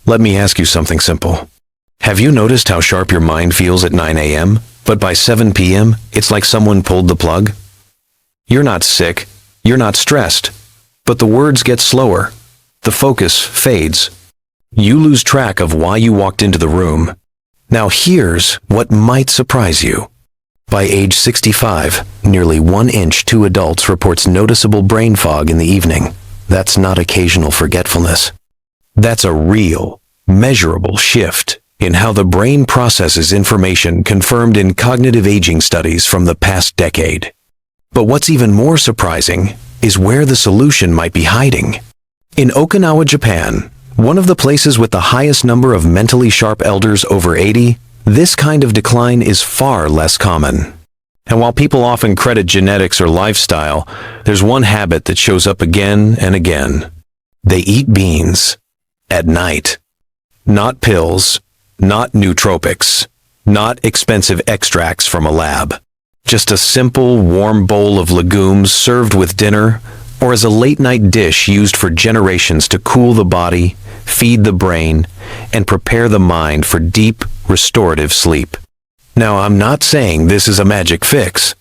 Let me ask you something simple. Have you noticed how sharp your mind feels at 9 a.m., but by 7 p.m., it's like someone pulled the plug? You're not sick, you're not stressed, but the words get slower. The focus fades. You lose track of why you walked into the room. Now here's what might surprise you. By age 65, nearly 1 in 2 adults reports noticeable brain fog in the evening. That's not occasional forgetfulness. That's a real, measurable shift in how the brain processes information confirmed in cognitive aging studies from the past decade. But what's even more surprising is where the solution might be hiding. In Okinawa, Japan, one of the places with the highest number of mentally sharp elders over 80, this kind of decline is far less common. And while people often credit genetics or lifestyle, there's one habit that shows up again and again. They eat beans at night. Not pills, not nootropics, not expensive extracts from a lab. Just a simple, warm bowl of legumes served with dinner or as a late-night dish used for generations to cool the body, feed the brain, and prepare the mind for deep, restorative sleep. Now, I'm not saying this is a magic fix,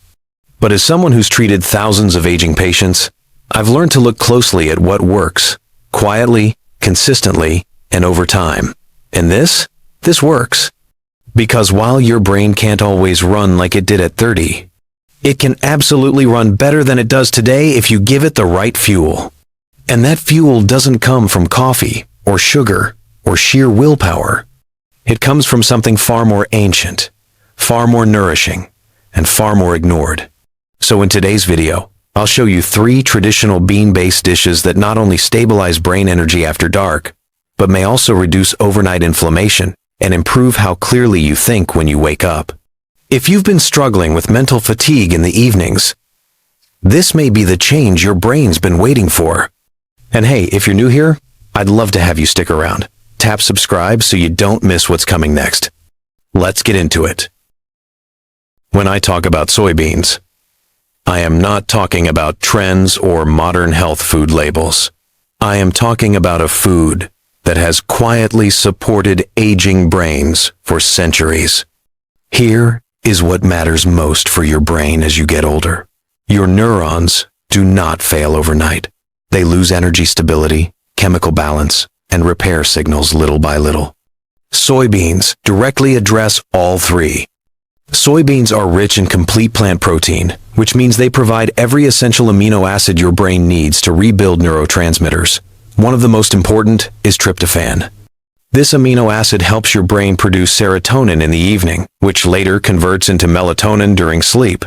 but as someone who's treated thousands of aging patients, I've learned to look closely at what works, quietly, consistently, and over time. And this works. Because while your brain can't always run like it did at 30, it can absolutely run better than it does today if you give it the right fuel. And that fuel doesn't come from coffee, or sugar, or sheer willpower. It comes from something far more ancient, far more nourishing, and far more ignored. So in today's video, I'll show you 3 traditional bean-based dishes that not only stabilize brain energy after dark, but may also reduce overnight inflammation and improve how clearly you think when you wake up. If you've been struggling with mental fatigue in the evenings, this may be the change your brain's been waiting for. And hey, if you're new here, I'd love to have you stick around. Tap subscribe so you don't miss what's coming next. Let's get into it. When I talk about soybeans, I am not talking about trends or modern health food labels. I am talking about a food that has quietly supported aging brains for centuries. Here is what matters most for your brain as you get older. Your neurons do not fail overnight. They lose energy stability, chemical balance, and repair signals little by little. Soybeans directly address all 3. Soybeans are rich in complete plant protein, which means they provide every essential amino acid your brain needs to rebuild neurotransmitters. One of the most important is tryptophan. This amino acid helps your brain produce serotonin in the evening, which later converts into melatonin during sleep.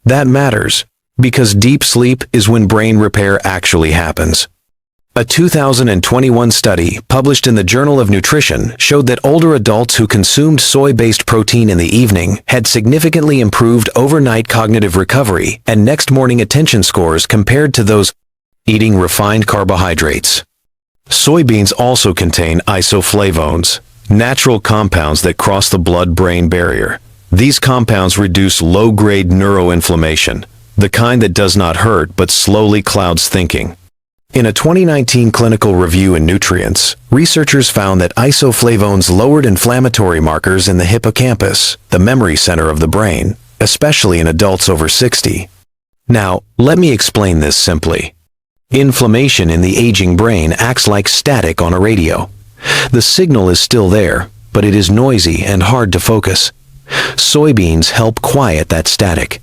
That matters, because deep sleep is when brain repair actually happens. A 2021 study published in the Journal of Nutrition showed that older adults who consumed soy-based protein in the evening had significantly improved overnight cognitive recovery and next morning attention scores compared to those eating refined carbohydrates. Soybeans also contain isoflavones, natural compounds that cross the blood-brain barrier. These compounds reduce low-grade neuroinflammation, the kind that does not hurt but slowly clouds thinking. In a 2019 clinical review in Nutrients, researchers found that isoflavones lowered inflammatory markers in the hippocampus, the memory center of the brain, especially in adults over 60. Now, let me explain this simply. Inflammation in the aging brain acts like static on a radio. The signal is still there, but it is noisy and hard to focus. Soybeans help quiet that static,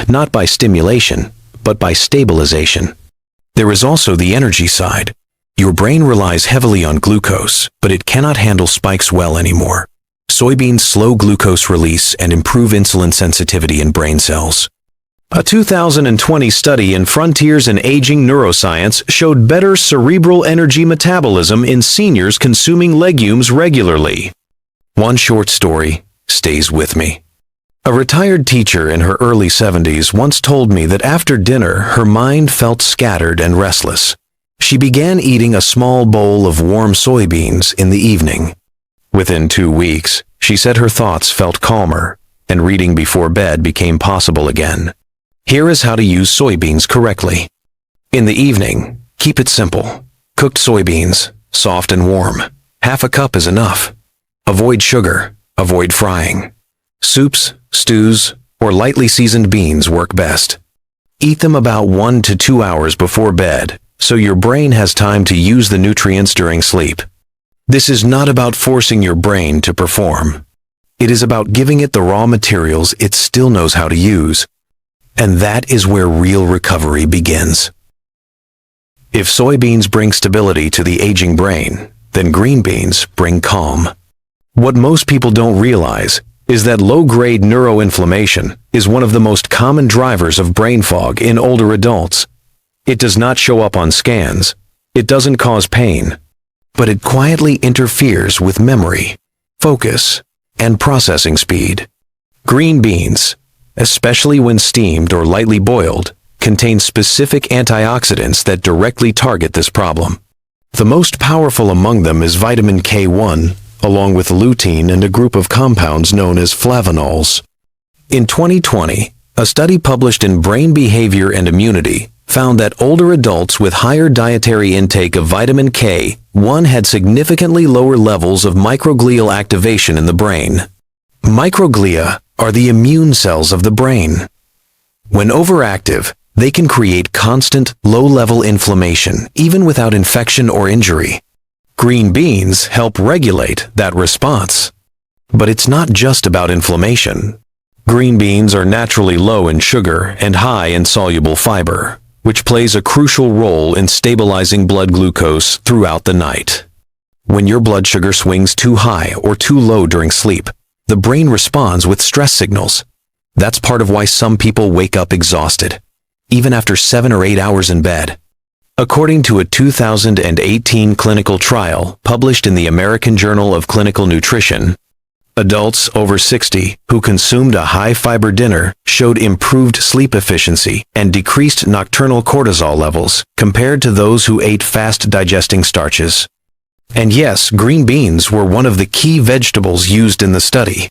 not by stimulation, but by stabilization. There is also the energy side. Your brain relies heavily on glucose, but it cannot handle spikes well anymore. Soybeans slow glucose release and improve insulin sensitivity in brain cells. A 2020 study in Frontiers in Aging Neuroscience showed better cerebral energy metabolism in seniors consuming legumes regularly. One short story stays with me. A retired teacher in her early 70s once told me that after dinner her mind felt scattered and restless. She began eating a small bowl of warm soybeans in the evening. Within 2 weeks, she said her thoughts felt calmer, and reading before bed became possible again. Here is how to use soybeans correctly. In the evening, keep it simple. Cooked soybeans, soft and warm. Half a cup is enough. Avoid sugar. Avoid frying. Soups, stews, or lightly seasoned beans work best. Eat them about 1 to 2 hours before bed, so your brain has time to use the nutrients during sleep. This is not about forcing your brain to perform. It is about giving it the raw materials it still knows how to use. And that is where real recovery begins. If soybeans bring stability to the aging brain, then green beans bring calm. What most people don't realize is that low-grade neuroinflammation is one of the most common drivers of brain fog in older adults. It does not show up on scans, it doesn't cause pain, but it quietly interferes with memory, focus, and processing speed. Green beans, especially when steamed or lightly boiled, contain specific antioxidants that directly target this problem. The most powerful among them is vitamin K1, along with lutein and a group of compounds known as flavonols. In 2020, a study published in Brain Behavior and Immunity found that older adults with higher dietary intake of vitamin K1 had significantly lower levels of microglial activation in the brain. Microglia are the immune cells of the brain. When overactive, they can create constant, low-level inflammation, even without infection or injury. Green beans help regulate that response. But it's not just about inflammation. Green beans are naturally low in sugar and high in soluble fiber, which plays a crucial role in stabilizing blood glucose throughout the night. When your blood sugar swings too high or too low during sleep, the brain responds with stress signals. That's part of why some people wake up exhausted, even after 7 or 8 hours in bed. According to a 2018 clinical trial published in the American Journal of Clinical Nutrition, adults over 60 who consumed a high-fiber dinner showed improved sleep efficiency and decreased nocturnal cortisol levels compared to those who ate fast-digesting starches. And yes, green beans were one of the key vegetables used in the study.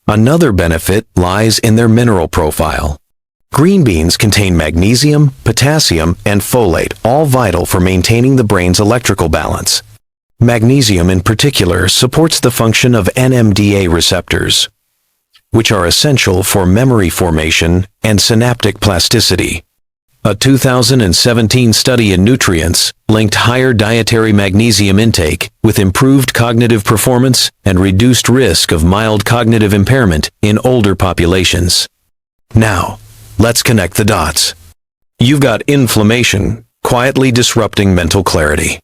Another benefit lies in their mineral profile. Green beans contain magnesium, potassium, and folate, all vital for maintaining the brain's electrical balance. Magnesium in particular supports the function of NMDA receptors, which are essential for memory formation and synaptic plasticity. A 2017 study in Nutrients linked higher dietary magnesium intake with improved cognitive performance and reduced risk of mild cognitive impairment in older populations. Now, let's connect the dots. You've got inflammation quietly disrupting mental clarity.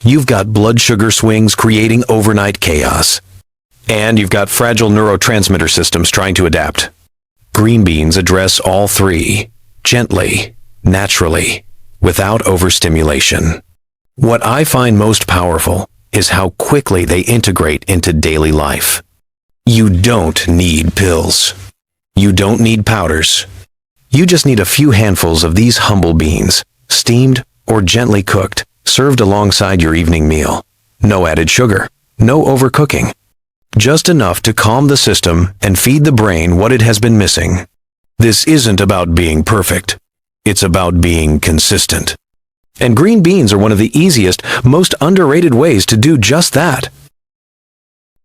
You've got blood sugar swings creating overnight chaos. And you've got fragile neurotransmitter systems trying to adapt. Green beans address all three, gently, naturally, without overstimulation. What I find most powerful is how quickly they integrate into daily life. You don't need pills. You don't need powders. You just need a few handfuls of these humble beans, steamed or gently cooked, served alongside your evening meal. No added sugar, no overcooking. Just enough to calm the system and feed the brain what it has been missing. This isn't about being perfect. It's about being consistent. And green beans are one of the easiest, most underrated ways to do just that.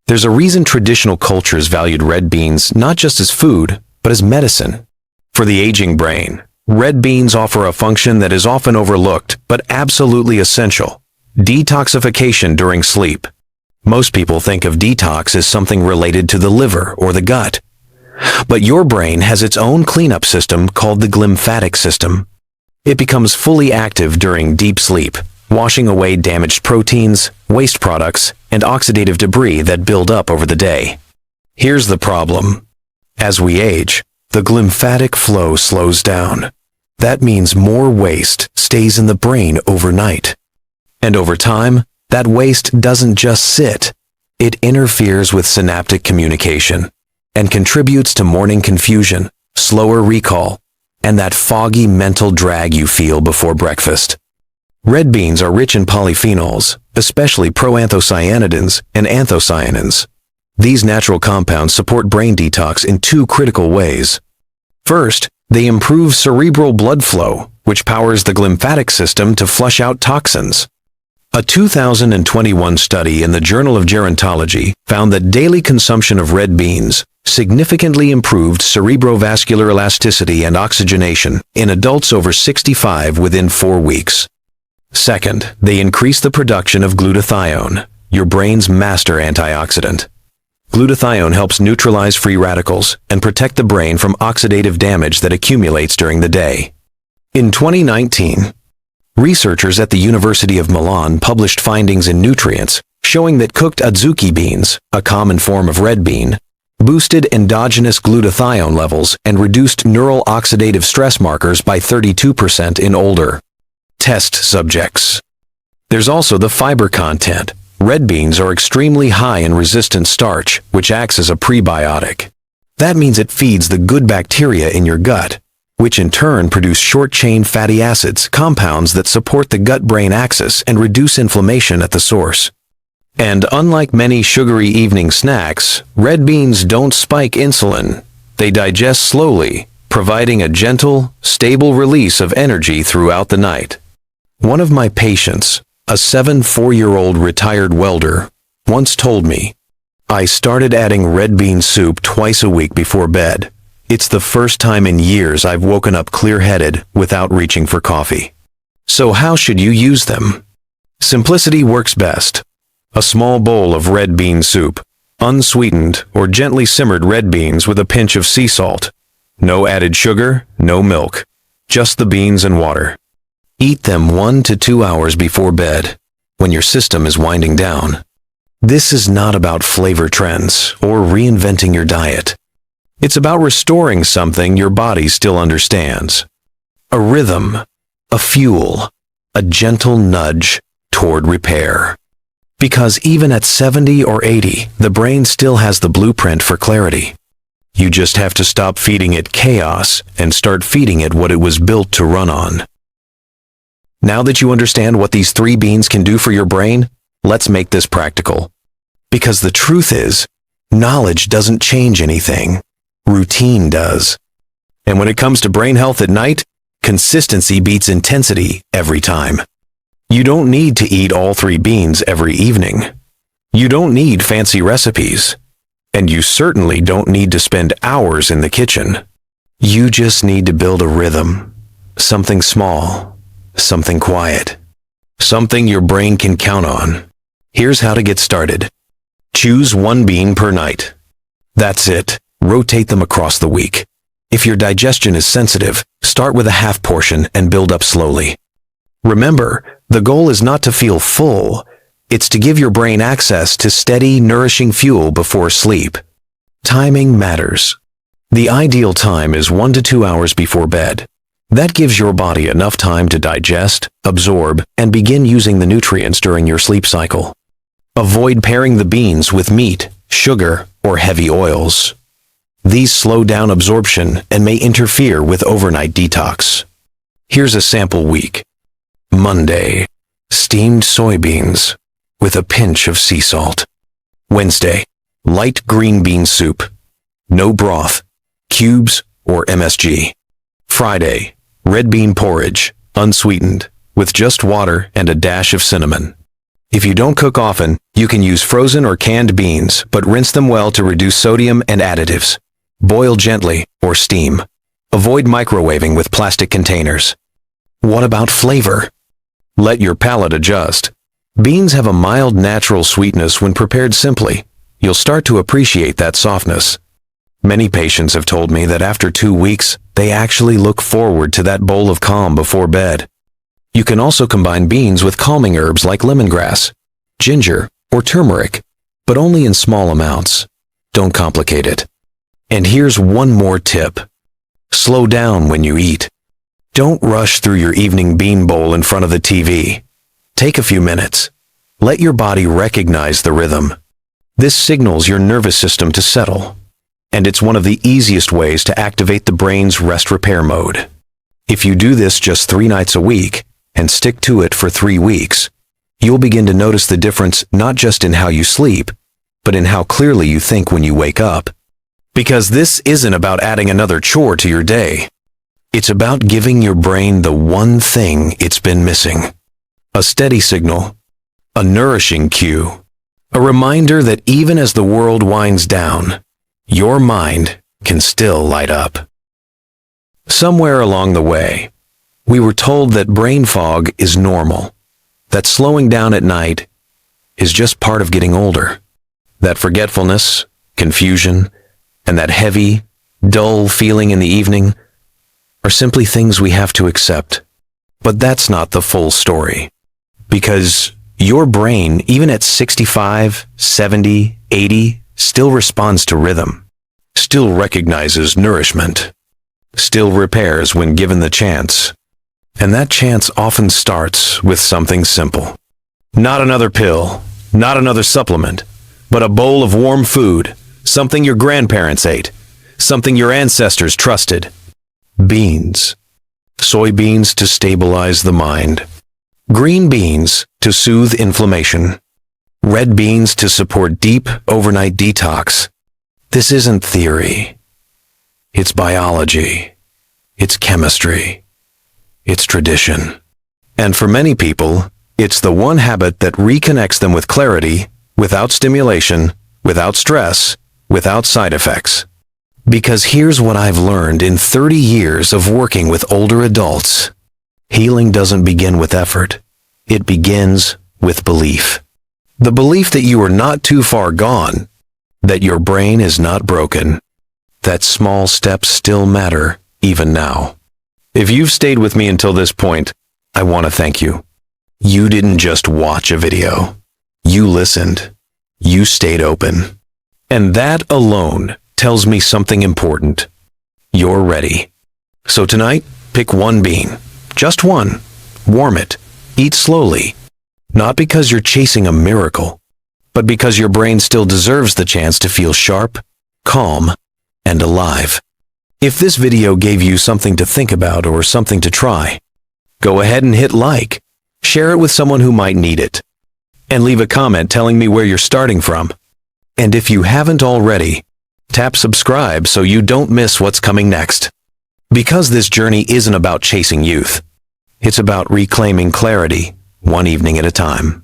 There's a reason traditional cultures valued red beans not just as food, but as medicine. For the aging brain, red beans offer a function that is often overlooked, but absolutely essential: detoxification during sleep. Most people think of detox as something related to the liver or the gut. But your brain has its own cleanup system called the glymphatic system. It becomes fully active during deep sleep, washing away damaged proteins, waste products, and oxidative debris that build up over the day. Here's the problem. As we age, the glymphatic flow slows down. That means more waste stays in the brain overnight. And over time, that waste doesn't just sit. It interferes with synaptic communication and contributes to morning confusion, slower recall, and that foggy mental drag you feel before breakfast. Red beans are rich in polyphenols, especially proanthocyanidins and anthocyanins. These natural compounds support brain detox in two critical ways. First, they improve cerebral blood flow, which powers the glymphatic system to flush out toxins. A 2021 study in the Journal of Gerontology found that daily consumption of red beans significantly improved cerebrovascular elasticity and oxygenation in adults over 65 within 4 weeks. Second, they increase the production of glutathione, your brain's master antioxidant. Glutathione helps neutralize free radicals and protect the brain from oxidative damage that accumulates during the day. In 2019, researchers at the University of Milan published findings in Nutrients showing that cooked adzuki beans, a common form of red bean, boosted endogenous glutathione levels and reduced neural oxidative stress markers by 32% in older test subjects. There's also the fiber content. Red beans are extremely high in resistant starch, which acts as a prebiotic. That means it feeds the good bacteria in your gut, which in turn produce short-chain fatty acids, compounds that support the gut-brain axis and reduce inflammation at the source. And unlike many sugary evening snacks, red beans don't spike insulin. They digest slowly, providing a gentle, stable release of energy throughout the night. One of my patients, a 4-year-old retired welder, once told me, "I started adding red bean soup twice a week before bed. It's the first time in years I've woken up clear-headed without reaching for coffee." So how should you use them? Simplicity works best. A small bowl of red bean soup, unsweetened or gently simmered red beans with a pinch of sea salt. No added sugar, no milk, just the beans and water. Eat them 1 to 2 hours before bed, when your system is winding down. This is not about flavor trends or reinventing your diet. It's about restoring something your body still understands. A rhythm, a fuel, a gentle nudge toward repair. Because even at 70 or 80, the brain still has the blueprint for clarity. You just have to stop feeding it chaos and start feeding it what it was built to run on. Now that you understand what these 3 beans can do for your brain, let's make this practical. Because the truth is, knowledge doesn't change anything. Routine does. And when it comes to brain health at night, consistency beats intensity every time. You don't need to eat all 3 beans every evening. You don't need fancy recipes. And you certainly don't need to spend hours in the kitchen. You just need to build a rhythm. Something small. Something quiet. Something your brain can count on. Here's how to get started. Choose 1 bean per night. That's it. Rotate them across the week. If your digestion is sensitive, start with a half portion and build up slowly. Remember, the goal is not to feel full. It's to give your brain access to steady, nourishing fuel before sleep. Timing matters. The ideal time is 1 to 2 hours before bed. That gives your body enough time to digest, absorb, and begin using the nutrients during your sleep cycle. Avoid pairing the beans with meat, sugar, or heavy oils. These slow down absorption and may interfere with overnight detox. Here's a sample week. Monday, steamed soybeans with a pinch of sea salt. Wednesday, light green bean soup. No broth, cubes, or MSG. Friday, red bean porridge, unsweetened, with just water and a dash of cinnamon. If you don't cook often, you can use frozen or canned beans, but rinse them well to reduce sodium and additives. Boil gently or steam. Avoid microwaving with plastic containers. What about flavor? Let your palate adjust. Beans have a mild natural sweetness when prepared simply. You'll start to appreciate that softness. Many patients have told me that after 2 weeks, they actually look forward to that bowl of calm before bed. You can also combine beans with calming herbs like lemongrass, ginger, or turmeric, but only in small amounts. Don't complicate it. And here's one more tip. Slow down when you eat. Don't rush through your evening bean bowl in front of the TV. Take a few minutes. Let your body recognize the rhythm. This signals your nervous system to settle. And it's one of the easiest ways to activate the brain's rest repair mode. If you do this just 3 nights a week and stick to it for 3 weeks, you'll begin to notice the difference not just in how you sleep, but in how clearly you think when you wake up. Because this isn't about adding another chore to your day. It's about giving your brain the one thing it's been missing. A steady signal, A nourishing cue. A reminder that even as the world winds down, your mind can still light up. Somewhere along the way, we were told that brain fog is normal, that slowing down at night is just part of getting older, that forgetfulness, confusion, and that heavy, dull feeling in the evening are simply things we have to accept. But that's not the full story, because your brain, even at 65, 70, 80, still responds to rhythm, still recognizes nourishment, still repairs when given the chance. And that chance often starts with something simple. Not another pill, not another supplement, but a bowl of warm food, something your grandparents ate, something your ancestors trusted. Beans. Soybeans to stabilize the mind. Green beans to soothe inflammation. Red beans to support deep overnight detox. This isn't theory. It's biology. It's chemistry. It's tradition. And for many people, it's the one habit that reconnects them with clarity, without stimulation, without stress, without side effects. Because here's what I've learned in 30 years of working with older adults. Healing doesn't begin with effort. It begins with belief. The belief that you are not too far gone, that your brain is not broken, that small steps still matter even now. If you've stayed with me until this point, I want to thank you. You didn't just watch a video. You listened. You stayed open. And that alone tells me something important. You're ready. So tonight, pick one bean. Just one. Warm it. Eat slowly. Not because you're chasing a miracle, but because your brain still deserves the chance to feel sharp, calm, and alive. If this video gave you something to think about or something to try, go ahead and hit like, share it with someone who might need it, and leave a comment telling me where you're starting from. And if you haven't already, tap subscribe so you don't miss what's coming next. Because this journey isn't about chasing youth. It's about reclaiming clarity, one evening at a time.